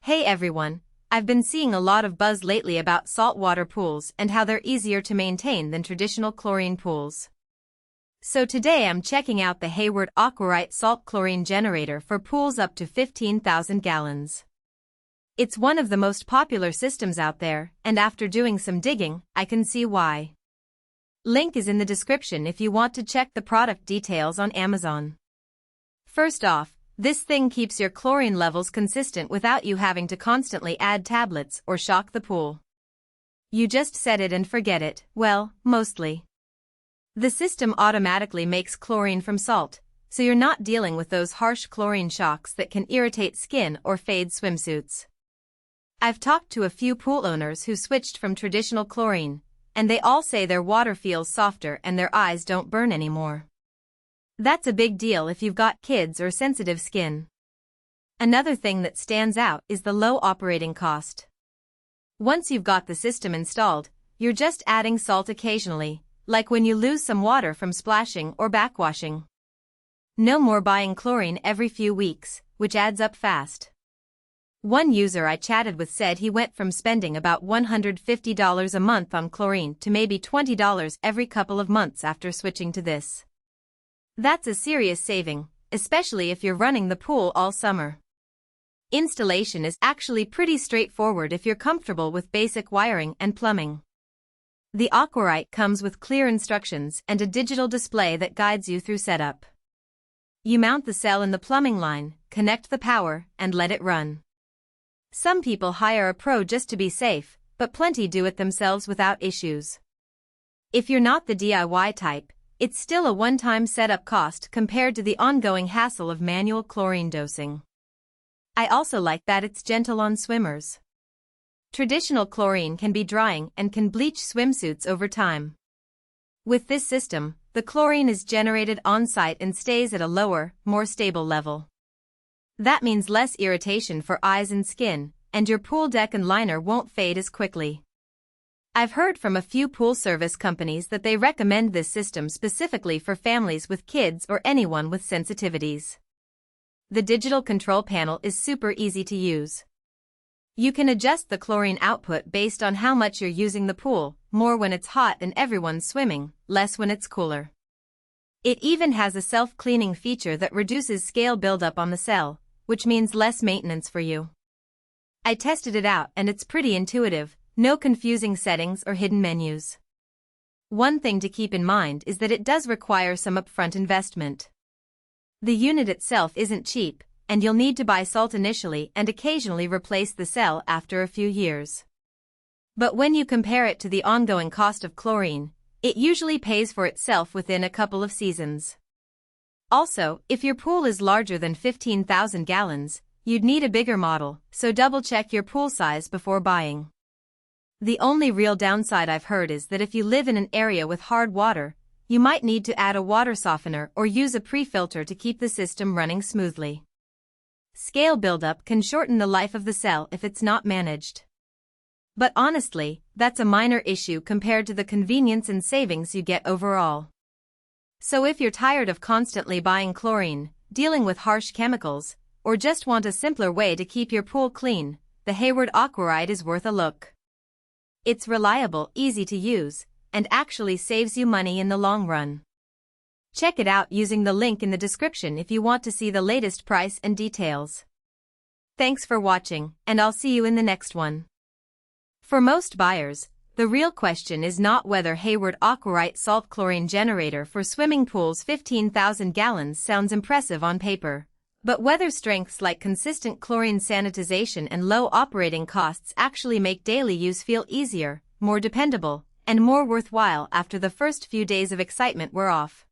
Hey everyone, I've been seeing a lot of buzz lately about saltwater pools and how they're easier to maintain than traditional chlorine pools. So today I'm checking out the Hayward Aquarite salt chlorine generator for pools up to 15,000 gallons. It's one of the most popular systems out there, and after doing some digging, I can see why. Link is in the description if you want to check the product details on Amazon. First off, this thing keeps your chlorine levels consistent without you having to constantly add tablets or shock the pool. You just set it and forget it, well, mostly. The system automatically makes chlorine from salt, so you're not dealing with those harsh chlorine shocks that can irritate skin or fade swimsuits. I've talked to a few pool owners who switched from traditional chlorine, and they all say their water feels softer and their eyes don't burn anymore. That's a big deal if you've got kids or sensitive skin. Another thing that stands out is the low operating cost. Once you've got the system installed, you're just adding salt occasionally, like when you lose some water from splashing or backwashing. No more buying chlorine every few weeks, which adds up fast. One user I chatted with said he went from spending about $150 a month on chlorine to maybe $20 every couple of months after switching to this. That's a serious saving, especially if you're running the pool all summer. Installation is actually pretty straightforward if you're comfortable with basic wiring and plumbing. The Aquarite comes with clear instructions and a digital display that guides you through setup. You mount the cell in the plumbing line, connect the power, and let it run. Some people hire a pro just to be safe, but plenty do it themselves without issues. If you're not the DIY type, it's still a one-time setup cost compared to the ongoing hassle of manual chlorine dosing. I also like that it's gentle on swimmers. Traditional chlorine can be drying and can bleach swimsuits over time. With this system, the chlorine is generated on-site and stays at a lower, more stable level. That means less irritation for eyes and skin, and your pool deck and liner won't fade as quickly. I've heard from a few pool service companies that they recommend this system specifically for families with kids or anyone with sensitivities. The digital control panel is super easy to use. You can adjust the chlorine output based on how much you're using the pool, more when it's hot and everyone's swimming, less when it's cooler. It even has a self-cleaning feature that reduces scale buildup on the cell, which means less maintenance for you. I tested it out and it's pretty intuitive. No confusing settings or hidden menus. One thing to keep in mind is that it does require some upfront investment. The unit itself isn't cheap, and you'll need to buy salt initially and occasionally replace the cell after a few years. But when you compare it to the ongoing cost of chlorine, it usually pays for itself within a couple of seasons. Also, if your pool is larger than 15,000 gallons, you'd need a bigger model, so double-check your pool size before buying. The only real downside I've heard is that if you live in an area with hard water, you might need to add a water softener or use a pre-filter to keep the system running smoothly. Scale buildup can shorten the life of the cell if it's not managed. But honestly, that's a minor issue compared to the convenience and savings you get overall. So if you're tired of constantly buying chlorine, dealing with harsh chemicals, or just want a simpler way to keep your pool clean, the Hayward Aquarite is worth a look. It's reliable, easy to use, and actually saves you money in the long run. Check it out using the link in the description if you want to see the latest price and details. Thanks for watching, and I'll see you in the next one. For most buyers, the real question is not whether Hayward Aquarite salt chlorine generator for swimming pools 15,000 gallons sounds impressive on paper, but whether strengths like consistent chlorine sanitization and low operating costs actually make daily use feel easier, more dependable, and more worthwhile after the first few days of excitement wear off.